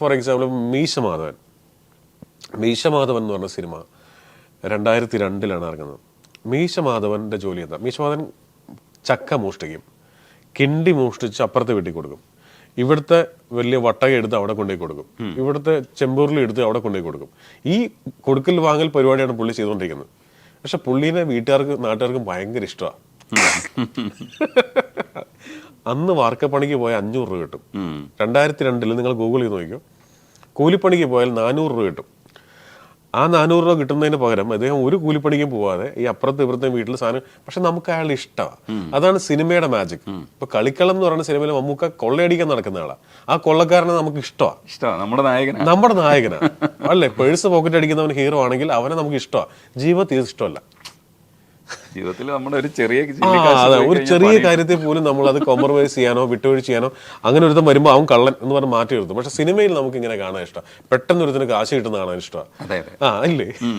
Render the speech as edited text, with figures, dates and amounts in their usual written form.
For example Meesa Madhavan എന്ന് പറഞ്ഞ cinema 2002 ഇറങ്ങുന്നത്. മീശമാധവന്റെ ജോലി എന്താ? മീശമാധവൻ ചക്ക മോഷ്ടിക്കും, കിണ്ടി മോഷ്ടിച്ച് അപ്പുറത്തെ വീട്ടിൽ കൊടുക്കും, ഇവിടുത്തെ വലിയ വട്ടക എടുത്ത് അവിടെ കൊണ്ടുപോയി കൊടുക്കും, ഇവിടുത്തെ ചെമ്പൂരിൽ എടുത്ത് അവിടെ കൊണ്ടുപോയി കൊടുക്കും. ഈ കൊടുക്കൽ വാങ്ങൽ പരിപാടിയാണ് പുള്ളി ചെയ്തുകൊണ്ടിരിക്കുന്നത്. പക്ഷെ പുള്ളീനെ വീട്ടുകാർക്കും നാട്ടുകാർക്കും ഭയങ്കര ഇഷ്ടമാണ്. അന്ന് വാർക്കപ്പണിക്ക് പോയ 500 രൂപ കിട്ടും. 2002 നിങ്ങൾ ഗൂഗിൾ ചെയ്ത് നോക്കിയോ, കൂലിപ്പണിക്ക് പോയാൽ 400 രൂപ കിട്ടും. ആ 400 രൂപ കിട്ടുന്നതിന് പകരം അദ്ദേഹം ഒരു കൂലിപ്പണിക്കും പോവാതെ ഈ അപ്പുറത്തെ ഇപ്പുറത്തെ വീട്ടിൽ സാധനം. പക്ഷെ നമുക്ക് അയാൾ ഇഷ്ടമാണ്. അതാണ് സിനിമയുടെ മാജിക്. ഇപ്പൊ കളിക്കളം എന്ന് പറയുന്ന സിനിമയിൽ മമ്മൂക്ക കൊള്ളയടിക്കാൻ നടക്കുന്ന ആളാണ്. ആ കൊള്ളക്കാരനെ നമുക്ക് ഇഷ്ടമാണ്, നമ്മുടെ നായകനാ അല്ലേ? പേഴ്സ് പോക്കറ്റ് അടിക്കുന്നവൻ ഹീറോ ആണെങ്കിൽ അവനെ നമുക്ക് ഇഷ്ടമാണ്. ജീവിതത്തിൽ ഇഷ്ടമല്ല. ജീവിതത്തിൽ നമ്മുടെ ഒരു ചെറിയ കാര്യത്തിൽ പോലും നമ്മൾ അത് കോംപ്രമൈസ് ചെയ്യാനോ വിട്ടുവീഴ്ച ചെയ്യാനോ അങ്ങനെ ഒരുത്തം വരുമ്പോൾ അവൻ കള്ളൻ എന്ന് പറഞ്ഞ് മാറ്റി നിർത്തും. പക്ഷെ സിനിമയിൽ നമുക്ക് ഇങ്ങനെ കാണാൻ ഇഷ്ടം, പെട്ടെന്ന് ഒരുത്തിന് കാശ് കിട്ടുന്ന കാണാൻ ഇഷ്ടമാണ്. ഇല്ലേ?